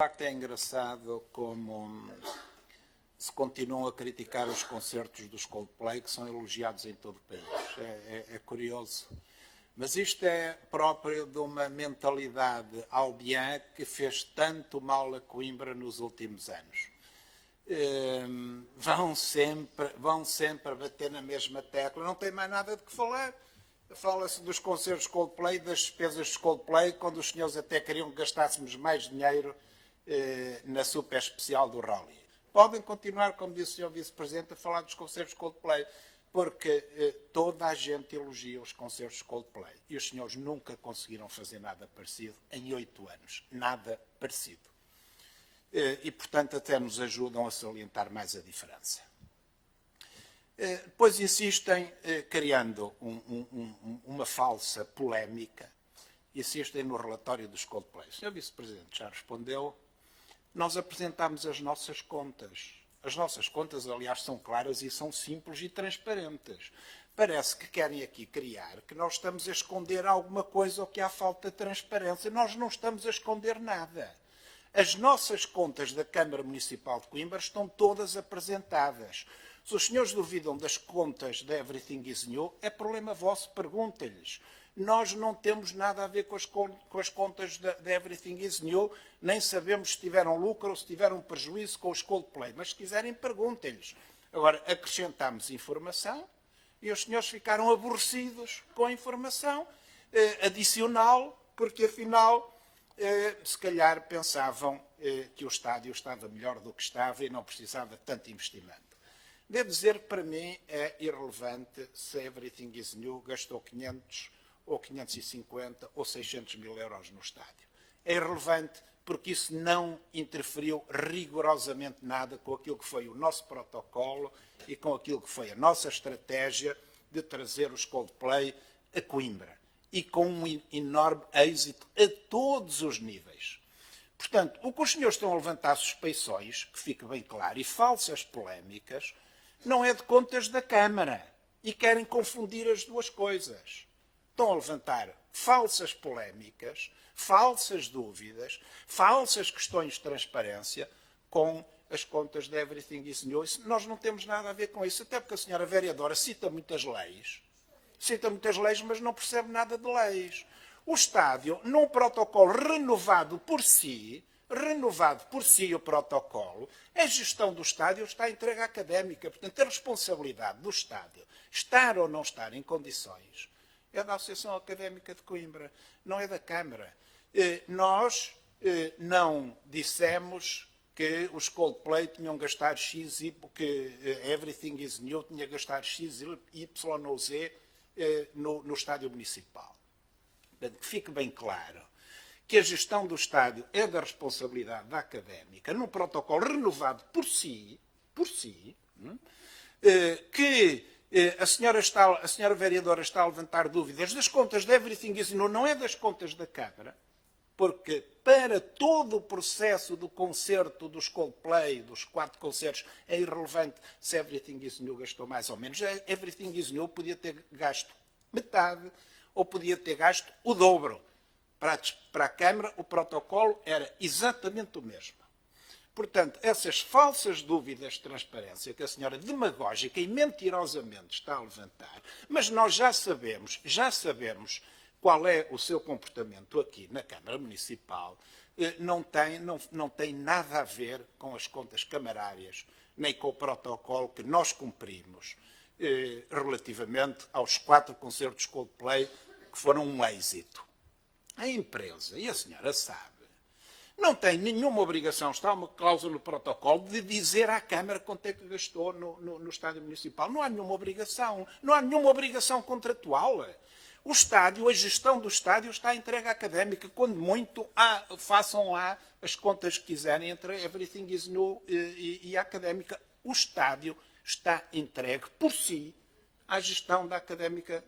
De facto é engraçado como se continuam a criticar os concertos dos Coldplay, que são elogiados em todo o país. É curioso. Mas isto é próprio de uma mentalidade albiã que fez tanto mal a Coimbra nos últimos anos. Vão sempre bater na mesma tecla, não tem mais nada de que falar. Fala-se dos concertos Coldplay, das despesas de Coldplay, quando os senhores até queriam que gastássemos mais dinheiro na super especial do Rally. Podem continuar, como disse o Sr. Vice-Presidente, a falar dos concertos Coldplay, porque toda a gente elogia os concertos Coldplay. E os senhores nunca conseguiram fazer nada parecido em 8 anos. Nada parecido. E, portanto, até nos ajudam a salientar mais a diferença. Depois insistem, criando uma falsa polémica, insistem no relatório dos Coldplay. O Sr. Vice-Presidente já respondeu. Nós apresentámos as nossas contas. As nossas contas, aliás, são claras e são simples e transparentes. Parece que querem aqui criar que nós estamos a esconder alguma coisa ou que há falta de transparência. Nós não estamos a esconder nada. As nossas contas da Câmara Municipal de Coimbra estão todas apresentadas. Se os senhores duvidam das contas da Everything is New, é problema vosso, perguntem-lhes. Nós não temos nada a ver com as contas da Everything is New, nem sabemos se tiveram lucro ou se tiveram prejuízo com os Coldplay, mas se quiserem, perguntem-lhes. Agora, acrescentámos informação e os senhores ficaram aborrecidos com a informação adicional, porque afinal, se calhar pensavam que o estádio estava melhor do que estava e não precisava de tanto investimento. Devo dizer que para mim é irrelevante se a Everything is New gastou 500 ou 550 ou 600 mil euros no estádio. É irrelevante porque isso não interferiu rigorosamente nada com aquilo que foi o nosso protocolo e com aquilo que foi a nossa estratégia de trazer os Coldplay a Coimbra. E com um enorme êxito a todos os níveis. Portanto, o que os senhores estão a levantar suspeições, que fique bem claro, e falsas polémicas, não é de contas da Câmara. E querem confundir as duas coisas. Estão a levantar falsas polémicas, falsas dúvidas, falsas questões de transparência com as contas da Everything is New. Nós não temos nada a ver com isso, até porque a senhora vereadora cita muitas leis, mas não percebe nada de leis. O estádio, num protocolo renovado por si o protocolo, a gestão do estádio está entregue à académica. Portanto, a responsabilidade do estádio, estar ou não estar em condições, é da Associação Académica de Coimbra, não é da Câmara. Nós não dissemos que os Coldplay tinham gastado X e que Everything is New tinha gastado X, Y ou Z no estádio municipal. Portanto, que fique bem claro que a gestão do estádio é da responsabilidade da académica, num protocolo renovado por si, que a senhora vereadora está a levantar dúvidas das contas da Everything is New, não é das contas da Câmara, porque para todo o processo do concerto dos Coldplay, dos 4 concertos, é irrelevante se Everything is New gastou mais ou menos. Everything is New podia ter gasto metade ou podia ter gasto o dobro. Para a Câmara, o protocolo era exatamente o mesmo. Portanto, essas falsas dúvidas de transparência que a senhora demagógica e mentirosamente está a levantar, mas nós já sabemos qual é o seu comportamento aqui na Câmara Municipal, não tem nada a ver com as contas camarárias, nem com o protocolo que nós cumprimos relativamente aos 4 concertos Coldplay que foram um êxito. A empresa, e a senhora sabe, não tem nenhuma obrigação, está uma cláusula no protocolo, de dizer à Câmara quanto é que gastou no estádio municipal. Não há nenhuma obrigação contratual. O estádio, a gestão do estádio está entregue à académica. Quando muito, façam lá as contas que quiserem entre a Everything is New e a académica. O estádio está entregue por si à gestão da académica,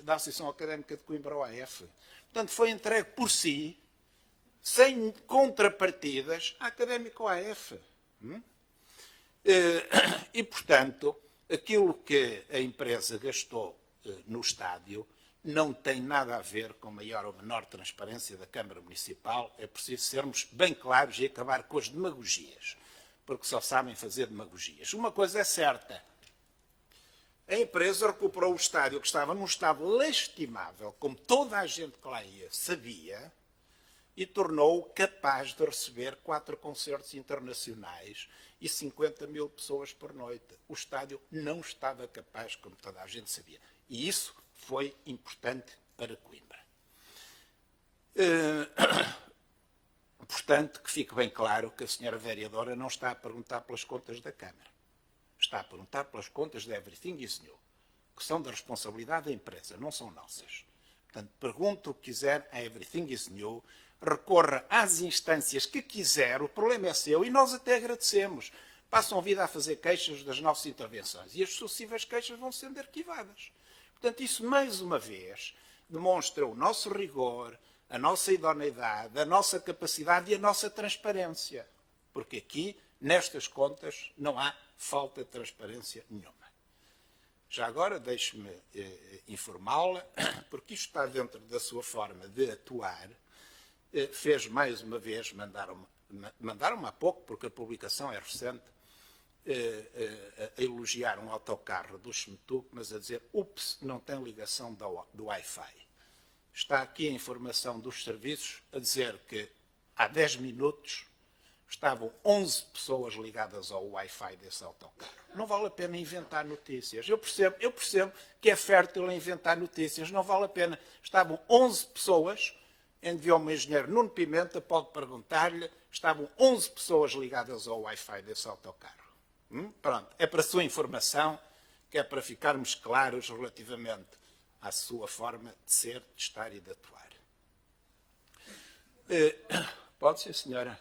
da Associação Académica de Coimbra, OAF. Portanto, foi entregue por si, sem contrapartidas, à académica OAF. E, portanto, aquilo que a empresa gastou no estádio não tem nada a ver com maior ou menor transparência da Câmara Municipal. É preciso sermos bem claros e acabar com as demagogias, porque só sabem fazer demagogias. Uma coisa é certa. A empresa recuperou o estádio que estava num estado lastimável, como toda a gente que lá ia sabia, e tornou-o capaz de receber 4 concertos internacionais e 50 mil pessoas por noite. O estádio não estava capaz, como toda a gente sabia. E isso foi importante para Coimbra. Portanto, que fique bem claro que a senhora vereadora não está a perguntar pelas contas da Câmara. Está a perguntar pelas contas da Everything is New, que são da responsabilidade da empresa, não são nossas. Portanto, pergunte o que quiser a Everything is New, recorra às instâncias que quiser, o problema é seu e nós até agradecemos. Passam a vida a fazer queixas das nossas intervenções e as sucessivas queixas vão sendo arquivadas. Portanto, isso, mais uma vez, demonstra o nosso rigor, a nossa idoneidade, a nossa capacidade e a nossa transparência. Porque aqui, nestas contas, não há falta de transparência nenhuma. Já agora, deixe-me informá-la, porque isto está dentro da sua forma de atuar, fez mais uma vez, mandaram-me há pouco, porque a publicação é recente, a elogiar um autocarro do Schmetuc, mas a dizer, ups, não tem ligação do Wi-Fi. Está aqui a informação dos serviços a dizer que há 10 minutos estavam 11 pessoas ligadas ao Wi-Fi desse autocarro. Não vale a pena inventar notícias. Eu percebo que é fértil a inventar notícias. Não vale a pena. Estavam 11 pessoas, enviou-me o engenheiro Nuno Pimenta, pode perguntar-lhe, estavam 11 pessoas ligadas ao Wi-Fi desse autocarro. Pronto, é para a sua informação, que é para ficarmos claros relativamente à sua forma de ser, de estar e de atuar. Pode ser, senhora?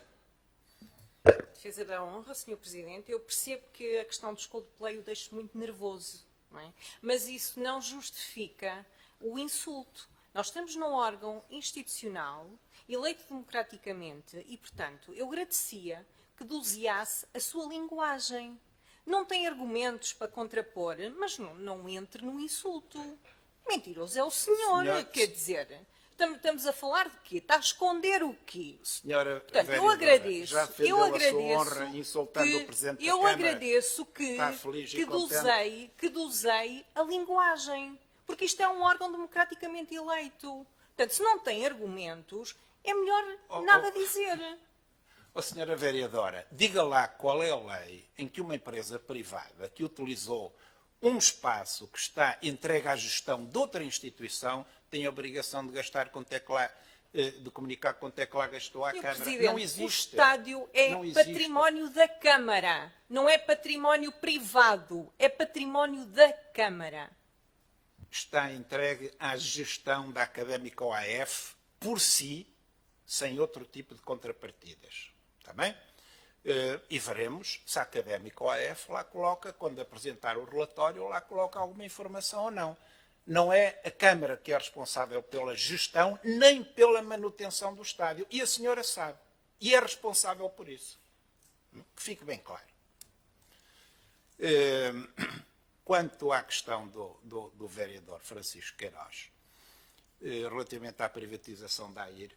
Defesa da honra, Sr. Presidente. Eu percebo que a questão dos Coldplay o deixa muito nervoso, não é? Mas isso não justifica o insulto. Nós estamos num órgão institucional, eleito democraticamente, e, portanto, eu agradecia que doseasse a sua linguagem. Não tem argumentos para contrapor, mas não entre no insulto. Mentiroso é o senhor, quer dizer... Estamos a falar de quê? Está a esconder o quê? Senhora Portanto, vereadora, eu agradeço, já defendeu a sua honra insultando o Presidente da Câmara. Eu agradeço que dosei a linguagem, porque isto é um órgão democraticamente eleito. Portanto, se não tem argumentos, é melhor nada dizer. Senhora vereadora, diga lá qual é a lei em que uma empresa privada que utilizou um espaço que está entregue à gestão de outra instituição tem a obrigação de gastar quanto é que lá, de comunicar quanto é que lá gastou à Câmara. Não existe. O estádio é património da Câmara, não é património privado, é património da Câmara. Está entregue à gestão da Académica OAF por si, sem outro tipo de contrapartidas. Está bem? E veremos se a Académica OAF lá coloca, quando apresentar o relatório, lá coloca alguma informação ou não. Não é a Câmara que é responsável pela gestão, nem pela manutenção do estádio. E a senhora sabe. E é responsável por isso. Que fique bem claro. Quanto à questão do vereador Francisco Queiroz, relativamente à privatização da AIRC,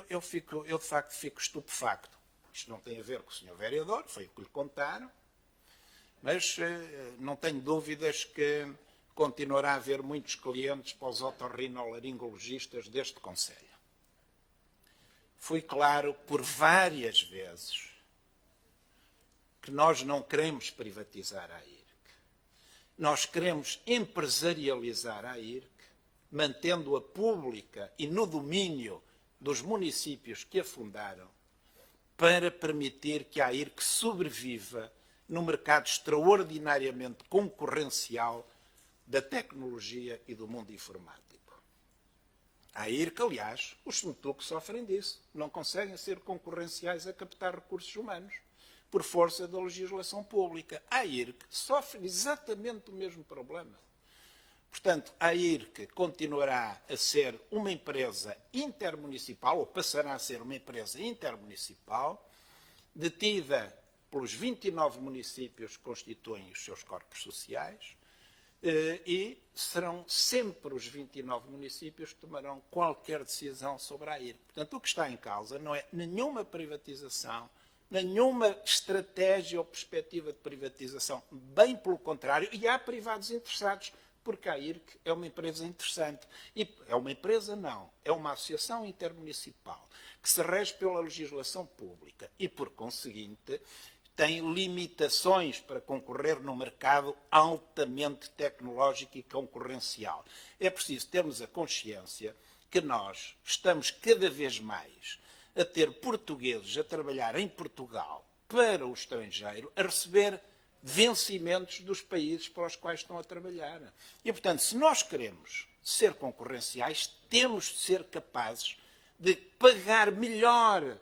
eu de facto fico estupefacto. Isto não tem a ver com o senhor vereador, foi o que lhe contaram, mas não tenho dúvidas que continuará a haver muitos clientes para os otorrinolaringologistas deste concelho. Fui claro por várias vezes que nós não queremos privatizar a AIRC. Nós queremos empresarializar a AIRC, mantendo-a pública e no domínio dos municípios que a fundaram, para permitir que a AIRC sobreviva num mercado extraordinariamente concorrencial da tecnologia e do mundo informático. A AIRC, aliás, os Schmetuc sofrem disso. Não conseguem ser concorrenciais a captar recursos humanos por força da legislação pública. A AIRC sofre exatamente o mesmo problema. Portanto, a AIRC continuará a ser uma empresa intermunicipal, ou passará a ser uma empresa intermunicipal, detida pelos 29 municípios que constituem os seus corpos sociais, e serão sempre os 29 municípios que tomarão qualquer decisão sobre a AIRC. Portanto, o que está em causa não é nenhuma privatização, nenhuma estratégia ou perspectiva de privatização. Bem pelo contrário, e há privados interessados, porque a AIRC é uma empresa interessante. E é uma empresa, não. É uma associação intermunicipal que se rege pela legislação pública e, por conseguinte, tem limitações para concorrer no mercado altamente tecnológico e concorrencial. É preciso termos a consciência que nós estamos cada vez mais a ter portugueses a trabalhar em Portugal para o estrangeiro, a receber vencimentos dos países para os quais estão a trabalhar. E, portanto, se nós queremos ser concorrenciais, temos de ser capazes de pagar melhor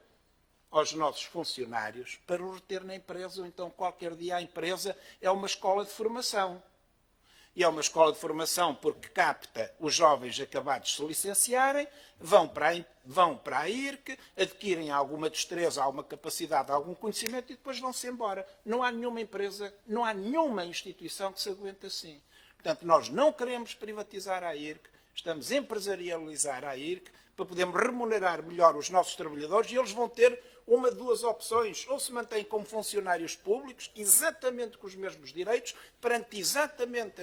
aos nossos funcionários para os reter na empresa, ou então qualquer dia a empresa é uma escola de formação. E é uma escola de formação porque capta os jovens acabados de se licenciarem, vão para a AIRC, adquirem alguma destreza, alguma capacidade, algum conhecimento e depois vão-se embora. Não há nenhuma empresa, não há nenhuma instituição que se aguente assim. Portanto, nós não queremos privatizar a AIRC, estamos a empresarializar a AIRC para podermos remunerar melhor os nossos trabalhadores e eles vão ter uma de duas opções. Ou se mantêm como funcionários públicos, exatamente com os mesmos direitos, perante exatamente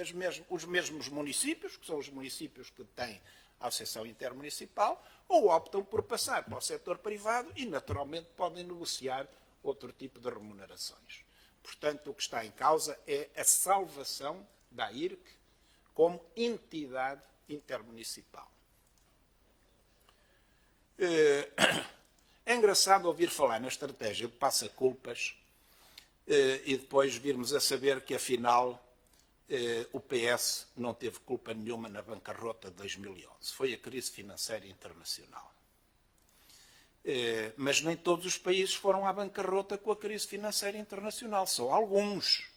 os mesmos municípios, que são os municípios que têm a Associação Intermunicipal, ou optam por passar para o setor privado e, naturalmente, podem negociar outro tipo de remunerações. Portanto, o que está em causa é a salvação da AIRC como entidade intermunicipal. É engraçado ouvir falar na estratégia de passa-culpas e depois virmos a saber que, afinal, o PS não teve culpa nenhuma na bancarrota de 2011. Foi a crise financeira internacional. Mas nem todos os países foram à bancarrota com a crise financeira internacional, só alguns.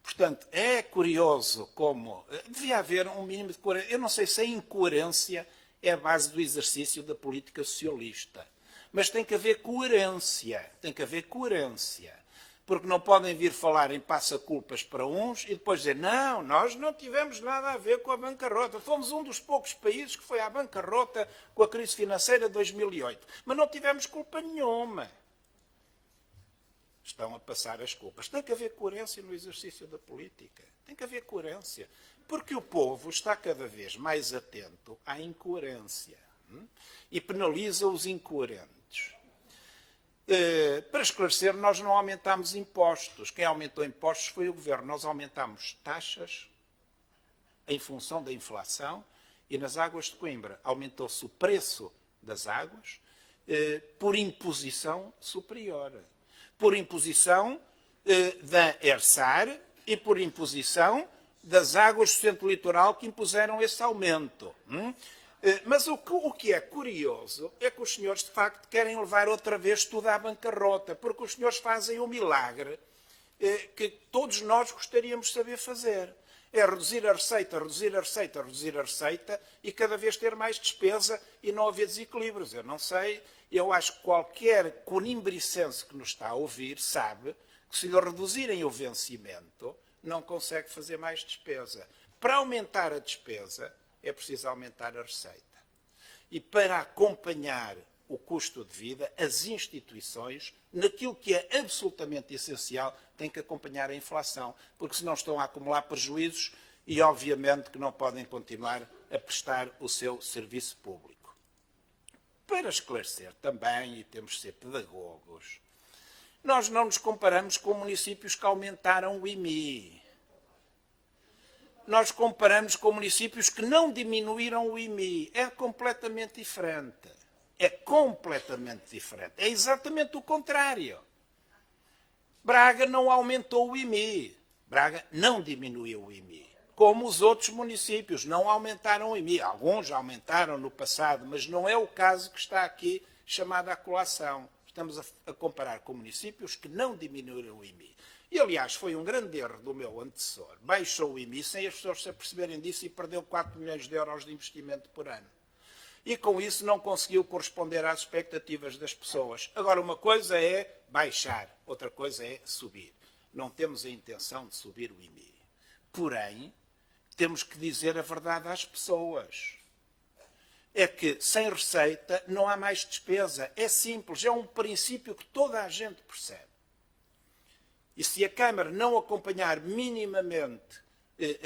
Portanto, é curioso como devia haver um mínimo de coerência. Eu não sei se a incoerência é a base do exercício da política socialista. Mas tem que haver coerência. Tem que haver coerência. Porque não podem vir falar em passa-culpas para uns e depois dizer não, nós não tivemos nada a ver com a bancarrota. Fomos um dos poucos países que foi à bancarrota com a crise financeira de 2008. Mas não tivemos culpa nenhuma. Estão a passar as culpas. Tem que haver coerência no exercício da política. Tem que haver coerência. Porque o povo está cada vez mais atento à incoerência e penaliza os incoerentes. Para esclarecer, nós não aumentámos impostos. Quem aumentou impostos foi o governo. Nós aumentámos taxas em função da inflação e nas águas de Coimbra aumentou-se o preço das águas por imposição superior. Por imposição da ERSAR e por imposição das águas do centro litoral que impuseram esse aumento. Mas o que é curioso é que os senhores, de facto, querem levar outra vez tudo à bancarrota, porque os senhores fazem o milagre que todos nós gostaríamos de saber fazer. É reduzir a receita, reduzir a receita, reduzir a receita e cada vez ter mais despesa e não haver desequilíbrios. Eu não sei, eu acho que qualquer conimbricense que nos está a ouvir sabe que se lhe reduzirem o vencimento, não consegue fazer mais despesa. Para aumentar a despesa, é preciso aumentar a receita. E para acompanhar o custo de vida, as instituições, naquilo que é absolutamente essencial, têm que acompanhar a inflação, porque senão estão a acumular prejuízos e, obviamente, que não podem continuar a prestar o seu serviço público. Para esclarecer também, e temos de ser pedagogos, nós não nos comparamos com municípios que aumentaram o IMI. Nós comparamos com municípios que não diminuíram o IMI. É completamente diferente. É completamente diferente. É exatamente o contrário. Braga não aumentou o IMI. Braga não diminuiu o IMI. Como os outros municípios não aumentaram o IMI. Alguns já aumentaram no passado, mas não é o caso que está aqui chamado à colação. Estamos a comparar com municípios que não diminuíram o IMI. E, aliás, foi um grande erro do meu antecessor. Baixou o IMI sem as pessoas se aperceberem disso e perdeu 4 milhões de euros de investimento por ano. E, com isso, não conseguiu corresponder às expectativas das pessoas. Agora, uma coisa é baixar, outra coisa é subir. Não temos a intenção de subir o IMI. porém, temos que dizer a verdade às pessoas. É que sem receita não há mais despesa. É simples, é um princípio que toda a gente percebe. E se a Câmara não acompanhar minimamente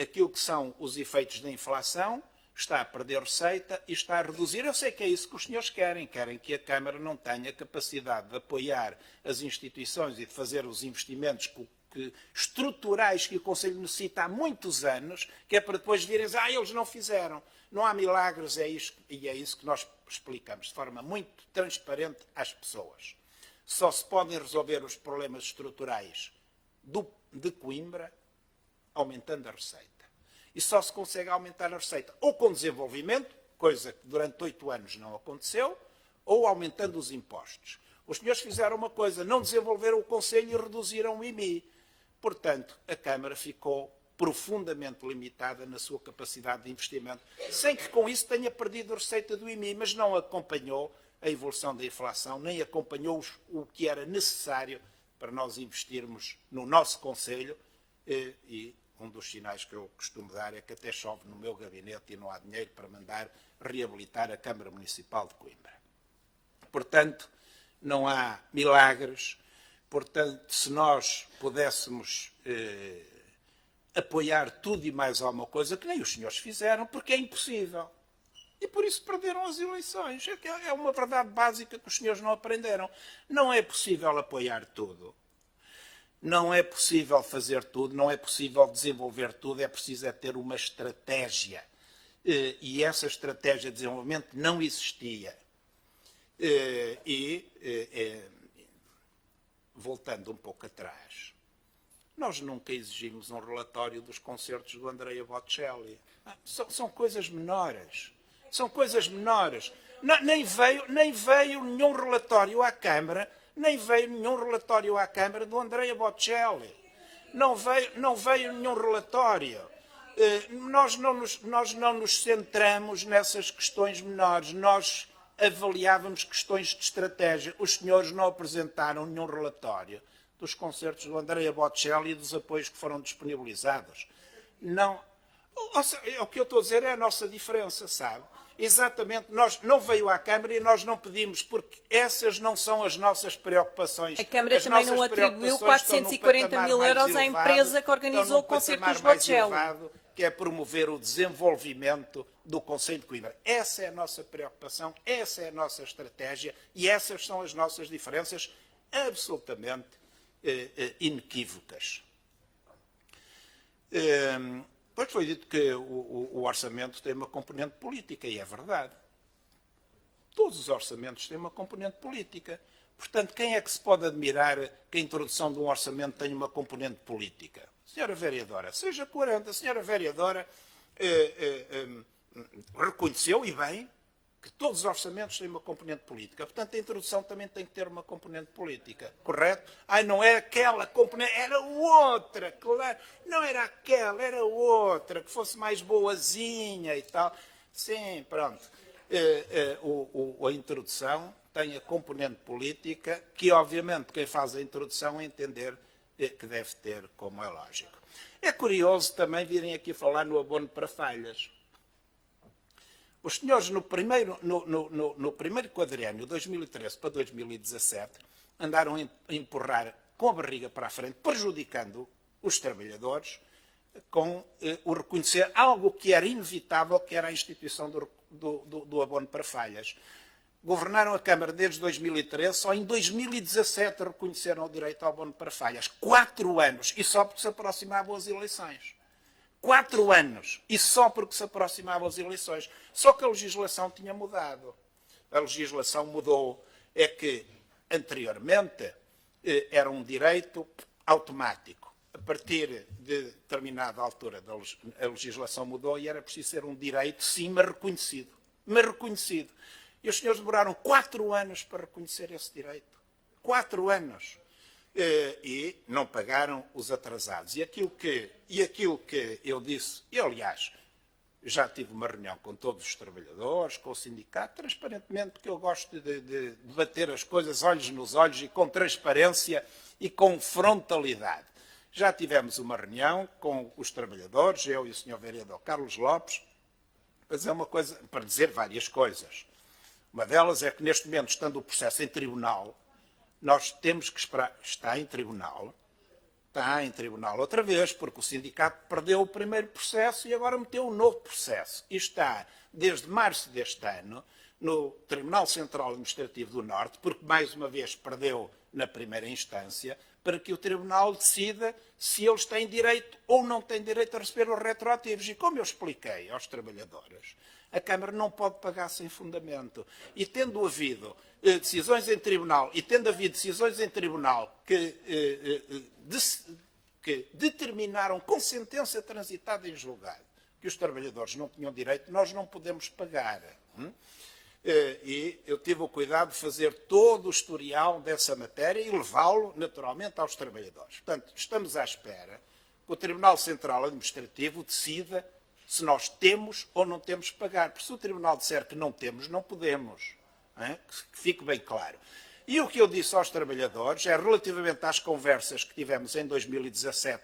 aquilo que são os efeitos da inflação, está a perder receita e está a reduzir. Eu sei que é isso que os senhores querem. Querem que a Câmara não tenha capacidade de apoiar as instituições e de fazer os investimentos estruturais que o Conselho necessita há muitos anos, que é para depois virem dizer, eles não fizeram. Não há milagres, e é isso que nós explicamos de forma muito transparente às pessoas. Só se podem resolver os problemas estruturais de Coimbra aumentando a receita. E só se consegue aumentar a receita ou com desenvolvimento, coisa que durante 8 anos não aconteceu, ou aumentando os impostos. Os senhores fizeram uma coisa, não desenvolveram o Conselho e reduziram o IMI. Portanto, a Câmara ficou profundamente limitada na sua capacidade de investimento, sem que com isso tenha perdido a receita do IMI, mas não acompanhou a evolução da inflação, nem acompanhou o que era necessário para nós investirmos no nosso Conselho. E um dos sinais que eu costumo dar é que até chove no meu gabinete e não há dinheiro para mandar reabilitar a Câmara Municipal de Coimbra. Portanto, não há milagres. Portanto, se nós pudéssemos apoiar tudo e mais alguma coisa, que nem os senhores fizeram, porque é impossível. E por isso perderam as eleições. É uma verdade básica que os senhores não aprenderam. Não é possível apoiar tudo. Não é possível fazer tudo, não é possível desenvolver tudo, é preciso ter uma estratégia. E essa estratégia de desenvolvimento não existia. Voltando um pouco atrás, nós nunca exigimos um relatório dos concertos do Andrea Bocelli. São coisas menores. São coisas menores. Nem veio nenhum relatório à Câmara, do Andrea Bocelli. Não veio nenhum relatório. Nós não nos centramos nessas questões menores. Nós avaliávamos questões de estratégia. Os senhores não apresentaram nenhum relatório dos concertos do Andrea Bocelli e dos apoios que foram disponibilizados. Não. O que eu estou a dizer é a nossa diferença, sabe? Exatamente, não veio à Câmara e nós não pedimos, porque essas não são as nossas preocupações. A Câmara também não atribuiu 440 mil euros à empresa que organizou o concerto dos Bocelli. Que é promover o desenvolvimento do Conselho de Coimbra. Essa é a nossa preocupação, essa é a nossa estratégia e essas são as nossas diferenças absolutamente inequívocas. Depois foi dito que o orçamento tem uma componente política, e é verdade. Todos os orçamentos têm uma componente política. Portanto, quem é que se pode admirar que a introdução de um orçamento tenha uma componente política? Senhora Vereadora, seja coerente. A senhora Vereadora reconheceu, e bem, que todos os orçamentos têm uma componente política. Portanto, a introdução também tem que ter uma componente política. Correto? Não é aquela componente, era outra, claro. Não era aquela, era outra, que fosse mais boazinha e tal. Sim, pronto. A introdução tem a componente política, que obviamente quem faz a introdução entender que deve ter, como é lógico. É curioso também virem aqui falar no abono para falhas. Os senhores, no primeiro quadriênio, 2013 para 2017, andaram a empurrar com a barriga para a frente, prejudicando os trabalhadores, com o reconhecer algo que era inevitável, que era a instituição do abono para falhas. Governaram a Câmara desde 2013, só em 2017 reconheceram o direito ao abono para falhas. 4 anos, e só porque se aproximavam as eleições. 4 anos, e só porque se aproximavam as eleições. Só que a legislação tinha mudado. A legislação mudou. É que, anteriormente, era um direito automático. A partir de determinada altura, a legislação mudou e era preciso ser um direito, sim, mas reconhecido. E os senhores demoraram 4 anos para reconhecer esse direito. 4 anos. E não pagaram os atrasados. E aquilo que eu disse, e aliás, já tive uma reunião com todos os trabalhadores, com o sindicato, transparentemente, porque eu gosto de debater as coisas olhos nos olhos e com transparência e com frontalidade. Já tivemos uma reunião com os trabalhadores, eu e o Sr. Vereador Carlos Lopes, para dizer várias coisas. Uma delas é que, neste momento, estando o processo em tribunal, nós temos que esperar. Está em tribunal outra vez, porque o sindicato perdeu o primeiro processo e agora meteu um novo processo. E está, desde março deste ano, no Tribunal Central Administrativo do Norte, porque mais uma vez perdeu na primeira instância, para que o Tribunal decida se eles têm direito ou não têm direito a receber os retroativos. E como eu expliquei aos trabalhadores, a Câmara não pode pagar sem fundamento. E tendo havido decisões em tribunal, que determinaram com sentença transitada em julgado que os trabalhadores não tinham direito, nós não podemos pagar. E eu tive o cuidado de fazer todo o historial dessa matéria e levá-lo, naturalmente, aos trabalhadores. Portanto, estamos à espera que o Tribunal Central Administrativo decida se nós temos ou não temos que pagar. Porque se o Tribunal disser que não temos, não podemos. Que fique bem claro. E o que eu disse aos trabalhadores é, relativamente às conversas que tivemos em 2017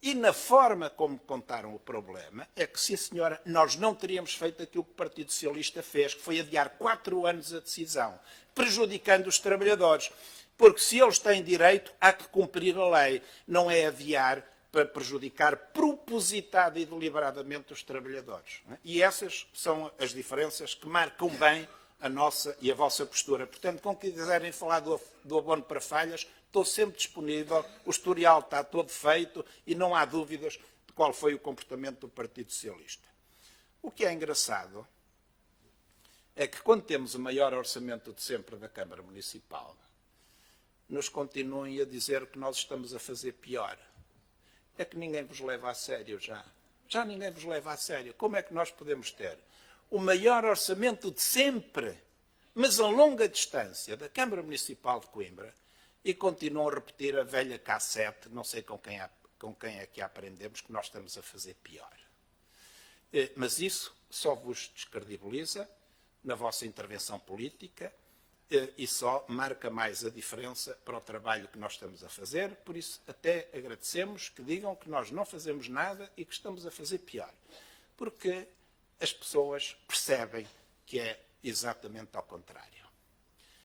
e na forma como contaram o problema, é que, sim senhora, nós não teríamos feito aquilo que o Partido Socialista fez, que foi adiar 4 anos a decisão, prejudicando os trabalhadores. Porque se eles têm direito, há que cumprir a lei, não é adiar para prejudicar propositada e deliberadamente os trabalhadores. E essas são as diferenças que marcam bem a nossa e a vossa postura. Portanto, quando quiserem falar do abono para falhas, estou sempre disponível, o historial está todo feito e não há dúvidas de qual foi o comportamento do Partido Socialista. O que é engraçado é que, quando temos o maior orçamento de sempre da Câmara Municipal, nos continuem a dizer que nós estamos a fazer pior. É que ninguém vos leva a sério já. Já ninguém vos leva a sério. Como é que nós podemos ter o maior orçamento de sempre, mas a longa distância, da Câmara Municipal de Coimbra, e continuam a repetir a velha cassete, não sei com quem é que aprendemos, que nós estamos a fazer pior. Mas isso só vos descredibiliza na vossa intervenção política e só marca mais a diferença para o trabalho que nós estamos a fazer. Por isso, até agradecemos que digam que nós não fazemos nada e que estamos a fazer pior. Porque as pessoas percebem que é exatamente ao contrário.